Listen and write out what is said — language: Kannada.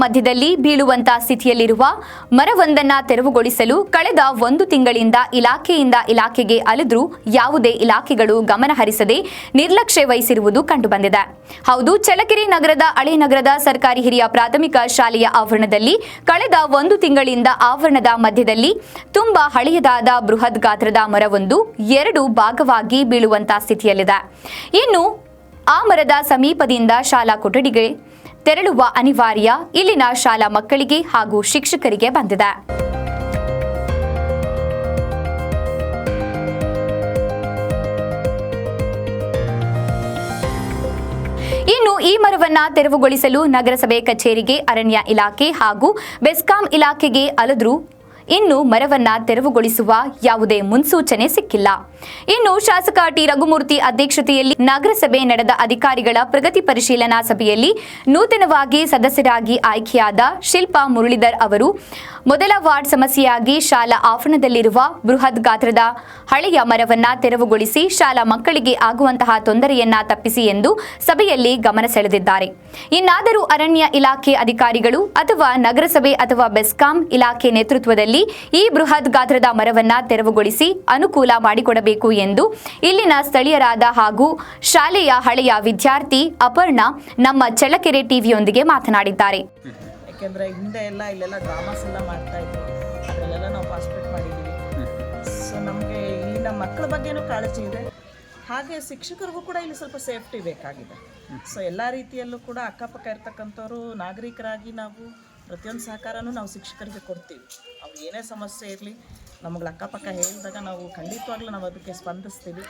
ಮಧ್ಯದಲ್ಲಿ ಬೀಳುವಂತ ಸ್ಥಿತಿಯಲ್ಲಿರುವ ಮರವೊಂದನ್ನು ತೆರವುಗೊಳಿಸಲು ಕಳೆದ 1 ತಿಂಗಳಿಂದ ಇಲಾಖೆಯಿಂದ ಇಲಾಖೆಗೆ ಅಲೆದರೂ ಯಾವುದೇ ಇಲಾಖೆಗಳು ಗಮನ ಹರಿಸದೆ ನಿರ್ಲಕ್ಷ್ಯ ವಹಿಸಿರುವುದು ಕಂಡುಬಂದಿದೆ. ಹೌದು, ಚಳ್ಳಕೆರೆ ನಗರದ ಹಳೆ ನಗರದ ಸರ್ಕಾರಿ ಹಿರಿಯ ಪ್ರಾಥಮಿಕ ಶಾಲೆಯ ಆವರಣದಲ್ಲಿ ಕಳೆದ 1 ತಿಂಗಳಿಂದ ಆವರಣದ ಮಧ್ಯದಲ್ಲಿ ತುಂಬಾ ಹಳೆಯದಾದ ಬೃಹತ್ ಗಾತ್ರದ ಮರವೊಂದು 2 ಭಾಗವಾಗಿ ಬೀಳುವಂತ ಸ್ಥಿತಿಯಲ್ಲಿದೆ. ಇನ್ನು ಆ ಮರದ ಸಮೀಪದಿಂದ ಶಾಲಾ ಕೊಠಡಿಗೆ ತೆರಳುವ ಅನಿವಾರ್ಯ ಇಲ್ಲಿನ ಶಾಲಾ ಮಕ್ಕಳಿಗೆ ಹಾಗೂ ಶಿಕ್ಷಕರಿಗೆ ಬಂದಿದೆ. ಇನ್ನು ಈ ಮರವನ್ನ ತೆರವುಗೊಳಿಸಲು ನಗರಸಭೆ ಕಚೇರಿಗೆ, ಅರಣ್ಯ ಇಲಾಖೆ ಹಾಗೂ ಬೆಸ್ಕಾಂ ಇಲಾಖೆಗೆ ಅಲೆದರೂ ಇನ್ನು ಮರವನ್ನ ತೆರವುಗೊಳಿಸುವ ಯಾವುದೇ ಮುನ್ಸೂಚನೆ ಸಿಕ್ಕಿಲ್ಲ. ಇನ್ನು ಶಾಸಕ ಟಿ ರಘುಮೂರ್ತಿ ಅಧ್ಯಕ್ಷತೆಯಲ್ಲಿ ನಗರಸಭೆ ನಡೆದ ಅಧಿಕಾರಿಗಳ ಪ್ರಗತಿ ಪರಿಶೀಲನಾ ಸಭೆಯಲ್ಲಿ ನೂತನವಾಗಿ ಸದಸ್ಯರಾಗಿ ಆಯ್ಕೆಯಾದ ಶಿಲ್ಪಾ ಮುರಳೀಧರ್ ಅವರು ಮೊದಲ ವಾರ್ಡ್ ಸಮಸ್ಯೆಯಾಗಿ ಶಾಲಾ ಆವರಣದಲ್ಲಿರುವ ಬೃಹತ್ ಗಾತ್ರದ ಹಳೆಯ ಮರವನ್ನ ತೆರವುಗೊಳಿಸಿ ಶಾಲಾ ಮಕ್ಕಳಿಗೆ ಆಗುವಂತಹ ತೊಂದರೆಯನ್ನ ತಪ್ಪಿಸಿ ಎಂದು ಸಭೆಯಲ್ಲಿ ಗಮನ ಸೆಳೆದಿದ್ದಾರೆ. ಇನ್ನಾದರೂ ಅರಣ್ಯ ಇಲಾಖೆ ಅಧಿಕಾರಿಗಳು ಅಥವಾ ನಗರಸಭೆ ಅಥವಾ ಬೆಸ್ಕಾಂ ಇಲಾಖೆ ನೇತೃತ್ವದಲ್ಲಿ ಈ ಬೃಹತ್ ಗಾತ್ರದ ಮರವನ್ನ ತೆರವುಗೊಳಿಸಿ ಅನುಕೂಲ ಮಾಡಿಕೊಡಬೇಕು ಎಂದು ಇಲ್ಲಿನ ಸ್ಥಳೀಯರಾದ ಹಾಗೂ ಶಾಲೆಯ ಹಳೆಯ ವಿದ್ಯಾರ್ಥಿ ಅಪರ್ಣಾ ನಮ್ಮ ಚಳ್ಳಕೆರೆ ಟಿವಿಯೊಂದಿಗೆ ಮಾತನಾಡಿದ್ದಾರೆ. ಯಾಕೆಂದರೆ ಹಿಂದೆ ಇಲ್ಲೆಲ್ಲ ಡ್ರಾಮಾಸ್ ಎಲ್ಲ ಮಾಡ್ತಾ ಇದ್ರು, ಅದರಲ್ಲೆಲ್ಲ ನಾವು ಪಾರ್ಟಿಸಿಪೇಟ್ ಮಾಡಿದ್ದೀವಿ. ಸೊ ನಮಗೆ ಇಲ್ಲಿ ನಮ್ಮ ಮಕ್ಕಳ ಬಗ್ಗೆನೂ ಕಾಳಜಿ ಇದೆ, ಹಾಗೆ ಶಿಕ್ಷಕರಿಗೂ ಕೂಡ ಇಲ್ಲಿ ಸ್ವಲ್ಪ ಸೇಫ್ಟಿ ಬೇಕಾಗಿದೆ. ಸೊ ಎಲ್ಲ ರೀತಿಯಲ್ಲೂ ಕೂಡ ಅಕ್ಕಪಕ್ಕ ಇರ್ತಕ್ಕಂಥವ್ರು ನಾಗರಿಕರಾಗಿ ನಾವು ಪ್ರತಿಯೊಂದು ಸಹಕಾರನೂ ನಾವು ಶಿಕ್ಷಕರಿಗೆ ಕೊಡ್ತೀವಿ. ಅವ್ರು ಏನೇ ಸಮಸ್ಯೆ ಇರಲಿ ನಮಗೆ ಅಕ್ಕಪಕ್ಕ ಹೇಳಿದಾಗ ನಾವು ಖಂಡಿತವಾಗ್ಲೂ ನಾವು ಅದಕ್ಕೆ ಸ್ಪಂದಿಸ್ತೀವಿ.